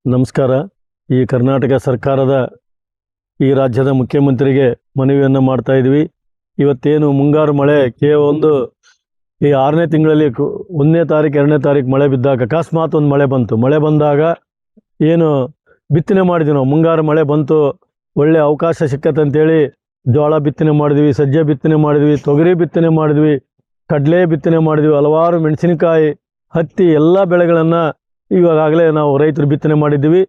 ನಮಸ್ಕಾರ. ಈ ಕರ್ನಾಟಕ ಸರ್ಕಾರದ ಈ ರಾಜ್ಯದ ಮುಖ್ಯಮಂತ್ರಿಗೆ ಮನವಿಯನ್ನು ಮಾಡ್ತಾ ಇದ್ವಿ. ಇವತ್ತೇನು ಮುಂಗಾರು ಮಳೆ ಒಂದು ಈ 6ನೇ ತಿಂಗಳಲ್ಲಿ 1ನೇ ತಾರೀಕು 2ನೇ ತಾರೀಕು ಮಳೆ ಬಿದ್ದಾಗ ಅಕಸ್ಮಾತ್ ಒಂದು ಮಳೆ ಬಂದಾಗ ಏನು ಬಿತ್ತನೆ ಮಾಡಿದ್ವಿ ನಾವು. ಮುಂಗಾರು ಮಳೆ ಬಂತು, ಒಳ್ಳೆ ಅವಕಾಶ ಸಿಕ್ಕತ್ತೆ ಅಂತೇಳಿ ಜೋಳ ಬಿತ್ತನೆ ಮಾಡಿದ್ವಿ, ಸಜ್ಜೆ ಬಿತ್ತನೆ ಮಾಡಿದ್ವಿ, ತೊಗರಿ ಬಿತ್ತನೆ ಮಾಡಿದ್ವಿ, ಕಡಲೆ ಬಿತ್ತನೆ ಮಾಡಿದ್ವಿ, ಹಲವಾರು ಮೆಣಸಿನಕಾಯಿ, ಹತ್ತಿ ಎಲ್ಲ ಬೆಳೆಗಳನ್ನು ಇವಾಗಲೇ ನಾವು ರೈತರು ಬಿತ್ತನೆ ಮಾಡಿದ್ದೀವಿ.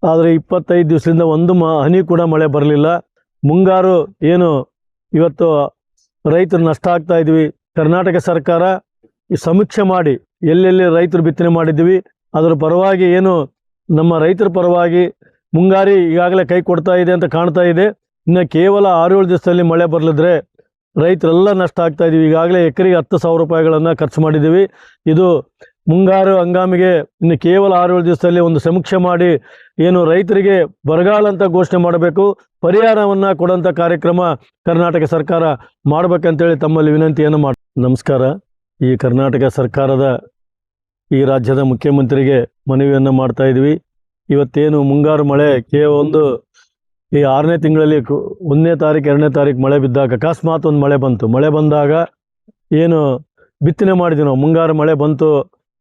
ಆದರೆ 25 ದಿವಸದಿಂದ ಒಂದು ಹನಿ ಕೂಡ ಮಳೆ ಬರಲಿಲ್ಲ. ಮುಂಗಾರು ಏನು ಇವತ್ತು ರೈತರು ನಷ್ಟ ಆಗ್ತಾ ಇದ್ವಿ. ಕರ್ನಾಟಕ ಸರ್ಕಾರ ಈ ಸಮೀಕ್ಷೆ ಮಾಡಿ ಎಲ್ಲೆಲ್ಲಿ ರೈತರು ಬಿತ್ತನೆ ಮಾಡಿದ್ದೀವಿ ಅದರ ಪರವಾಗಿ ಏನು ನಮ್ಮ ರೈತರ ಪರವಾಗಿ ಮುಂಗಾರಿ ಈಗಾಗಲೇ ಕೈ ಕೊಡ್ತಾ ಇದೆ ಅಂತ ಕಾಣ್ತಾ ಇದೆ. ಇನ್ನು ಕೇವಲ 6-7 ದಿವಸದಲ್ಲಿ ಮಳೆ ಬರಲಿದ್ರೆ ರೈತರೆಲ್ಲ ನಷ್ಟ ಆಗ್ತಾ ಇದ್ದೀವಿ. ಈಗಾಗಲೇ ಎಕರೆಗೆ 10,000 ರೂಪಾಯಿಗಳನ್ನು ಖರ್ಚು ಮಾಡಿದ್ದೀವಿ. ಇದು ಮುಂಗಾರು ಹಂಗಾಮಿಗೆ ಇನ್ನು ಕೇವಲ 6-7 ದಿವಸದಲ್ಲಿ ಒಂದು ಸಮೀಕ್ಷೆ ಮಾಡಿ ಏನು ರೈತರಿಗೆ ಬರಗಾಲ ಅಂತ ಘೋಷಣೆ ಮಾಡಬೇಕು, ಪರಿಹಾರವನ್ನು ಕೊಡೋಂಥ ಕಾರ್ಯಕ್ರಮ ಕರ್ನಾಟಕ ಸರ್ಕಾರ ಮಾಡಬೇಕಂತೇಳಿ ತಮ್ಮಲ್ಲಿ ವಿನಂತಿಯನ್ನು ಮಾಡಿ. ನಮಸ್ಕಾರ. ಈ ಕರ್ನಾಟಕ ಸರ್ಕಾರದ ಈ ರಾಜ್ಯದ ಮುಖ್ಯಮಂತ್ರಿಗೆ ಮನವಿಯನ್ನು ಮಾಡ್ತಾ ಇದ್ವಿ. ಇವತ್ತೇನು ಮುಂಗಾರು ಮಳೆ ಒಂದು ಈ 6ನೇ ತಿಂಗಳಲ್ಲಿ 1ನೇ ತಾರೀಕು 2ನೇ ತಾರೀಕು ಮಳೆ ಬಿದ್ದಾಗ ಅಕಸ್ಮಾತ್ ಒಂದು ಮಳೆ ಬಂದಾಗ ಏನು ಬಿತ್ತನೆ ಮಾಡಿದ್ವಿ ನಾವು. ಮುಂಗಾರು ಮಳೆ ಬಂತು,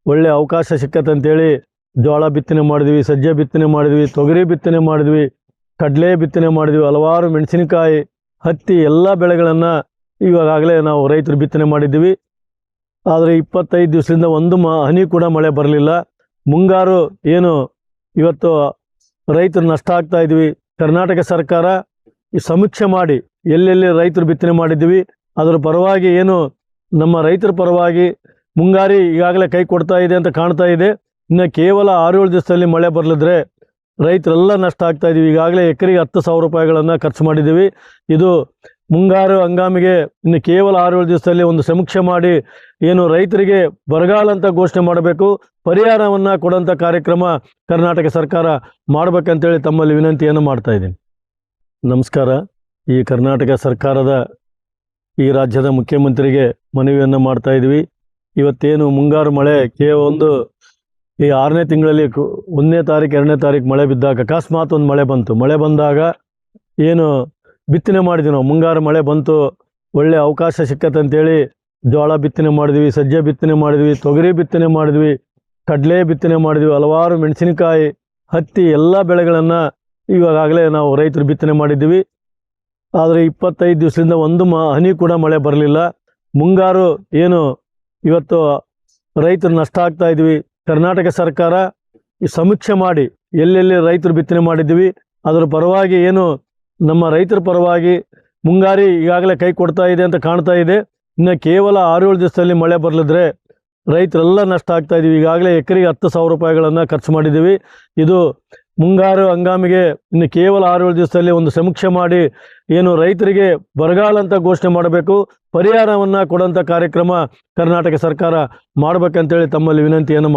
ಒಳ್ಳೆ ಅವಕಾಶ ಸಿಕ್ಕತ್ತೆ ಅಂತೇಳಿ ಜೋಳ ಬಿತ್ತನೆ ಮಾಡಿದ್ವಿ, ಸಜ್ಜೆ ಬಿತ್ತನೆ ಮಾಡಿದ್ವಿ, ತೊಗರಿ ಬಿತ್ತನೆ ಮಾಡಿದ್ವಿ, ಕಡಲೆ ಬಿತ್ತನೆ ಮಾಡಿದ್ವಿ, ಹಲವಾರು ಮೆಣಸಿನಕಾಯಿ, ಹತ್ತಿ ಎಲ್ಲ ಬೆಳೆಗಳನ್ನು ಇವಾಗಲೇ ನಾವು ರೈತರು ಬಿತ್ತನೆ ಮಾಡಿದ್ದೀವಿ. ಆದರೆ 25 ದಿವಸದಿಂದ ಒಂದು ಹನಿ ಕೂಡ ಮಳೆ ಬರಲಿಲ್ಲ. ಮುಂಗಾರು ಏನು ಇವತ್ತು ರೈತರು ನಷ್ಟ ಆಗ್ತಾ ಇದ್ವಿ. ಕರ್ನಾಟಕ ಸರ್ಕಾರ ಈ ಸಮೀಕ್ಷೆ ಮಾಡಿ ಎಲ್ಲೆಲ್ಲಿ ರೈತರು ಬಿತ್ತನೆ ಮಾಡಿದ್ದೀವಿ ಅದರ ಪರವಾಗಿ ಏನು ನಮ್ಮ ರೈತರ ಪರವಾಗಿ ಮುಂಗಾರಿ ಈಗಾಗಲೇ ಕೈ ಕೊಡ್ತಾ ಇದೆ ಅಂತ ಕಾಣ್ತಾ ಇದೆ. ಇನ್ನು ಕೇವಲ 6-7 ದಿವಸದಲ್ಲಿ ಮಳೆ ಬರಲಿದ್ರೆ ರೈತರೆಲ್ಲ ನಷ್ಟ ಆಗ್ತಾ ಇದ್ದೀವಿ. ಈಗಾಗಲೇ ಎಕರೆಗೆ 10,000 ರೂಪಾಯಿಗಳನ್ನು ಖರ್ಚು ಮಾಡಿದ್ದೀವಿ. ಇದು ಮುಂಗಾರು ಹಂಗಾಮಿಗೆ ಇನ್ನು ಕೇವಲ 6-7 ದಿವಸದಲ್ಲಿ ಒಂದು ಸಮೀಕ್ಷೆ ಮಾಡಿ ಏನು ರೈತರಿಗೆ ಬರಗಾಲ ಅಂತ ಘೋಷಣೆ ಮಾಡಬೇಕು, ಪರಿಹಾರವನ್ನು ಕೊಡೋಂಥ ಕಾರ್ಯಕ್ರಮ ಕರ್ನಾಟಕ ಸರ್ಕಾರ ಮಾಡಬೇಕಂತೇಳಿ ತಮ್ಮಲ್ಲಿ ವಿನಂತಿಯನ್ನು ಮಾಡ್ತಾ ಇದ್ದೀನಿ. ನಮಸ್ಕಾರ. ಈ ಕರ್ನಾಟಕ ಸರ್ಕಾರದ ಈ ರಾಜ್ಯದ ಮುಖ್ಯಮಂತ್ರಿಗೆ ಮನವಿಯನ್ನು ಮಾಡ್ತಾ ಇದ್ವಿ. ಇವತ್ತೇನು ಮುಂಗಾರು ಮಳೆ ಒಂದು ಈ 6ನೇ ತಿಂಗಳಲ್ಲಿ 1ನೇ ತಾರೀಕು 2ನೇ ತಾರೀಕು ಮಳೆ ಬಿದ್ದಾಗ ಅಕಸ್ಮಾತ್ ಒಂದು ಮಳೆ ಬಂದಾಗ ಏನು ಬಿತ್ತನೆ ಮಾಡಿದ್ವಿ ನಾವು. ಮುಂಗಾರು ಮಳೆ ಬಂತು, ಒಳ್ಳೆ ಅವಕಾಶ ಸಿಕ್ಕತ್ತೆ ಅಂತೇಳಿ ಜೋಳ ಬಿತ್ತನೆ ಮಾಡಿದ್ವಿ, ಸಜ್ಜೆ ಬಿತ್ತನೆ ಮಾಡಿದ್ವಿ, ತೊಗರಿ ಬಿತ್ತನೆ ಮಾಡಿದ್ವಿ, ಕಡಲೆ ಬಿತ್ತನೆ ಮಾಡಿದ್ವಿ, ಹಲವಾರು ಮೆಣಸಿನಕಾಯಿ, ಹತ್ತಿ ಎಲ್ಲ ಬೆಳೆಗಳನ್ನು ಇವಾಗಲೇ ನಾವು ರೈತರು ಬಿತ್ತನೆ ಮಾಡಿದ್ದೀವಿ. ಆದರೆ 25 ದಿವಸದಿಂದ ಒಂದು ಹನಿ ಕೂಡ ಮಳೆ ಬರಲಿಲ್ಲ. ಮುಂಗಾರು ಏನು ಇವತ್ತು ರೈತರು ನಷ್ಟ ಆಗ್ತಾ ಇದ್ವಿ. ಕರ್ನಾಟಕ ಸರ್ಕಾರ ಈ ಸಮೀಕ್ಷೆ ಮಾಡಿ ಎಲ್ಲೆಲ್ಲಿ ರೈತರು ಬಿತ್ತನೆ ಮಾಡಿದ್ದೀವಿ ಅದರ ಪರವಾಗಿ ಏನು ನಮ್ಮ ರೈತರ ಪರವಾಗಿ ಮುಂಗಾರಿ ಈಗಾಗಲೇ ಕೈ ಕೊಡ್ತಾ ಇದೆ ಅಂತ ಕಾಣ್ತಾ ಇದೆ. ಇನ್ನು ಕೇವಲ 6-7 ದಿವಸದಲ್ಲಿ ಮಳೆ ಬರಲಿದ್ರೆ ರೈತರೆಲ್ಲ ನಷ್ಟ ಆಗ್ತಾ ಇದ್ದೀವಿ. ಈಗಾಗಲೇ ಎಕರೆಗೆ 10,000 ರೂಪಾಯಿಗಳನ್ನು ಖರ್ಚು ಮಾಡಿದ್ದೀವಿ. ಇದು ಮುಂಗಾರು ಹಂಗಾಮಿಗೆ ಇನ್ನು ಕೇವಲ 6-7 ದಿವಸದಲ್ಲಿ ಒಂದು ಸಮೀಕ್ಷೆ ಮಾಡಿ ಏನು ರೈತರಿಗೆ ಬರಗಾಲ ಅಂತ ಘೋಷಣೆ ಮಾಡಬೇಕು, ಪರಿಹಾರವನ್ನು ಕೊಡೋಂಥ ಕಾರ್ಯಕ್ರಮ ಕರ್ನಾಟಕ ಸರ್ಕಾರ ಮಾಡಬೇಕಂತೇಳಿ ತಮ್ಮಲ್ಲಿ ವಿನಂತಿಯನ್ನು ಮಾಡಿ.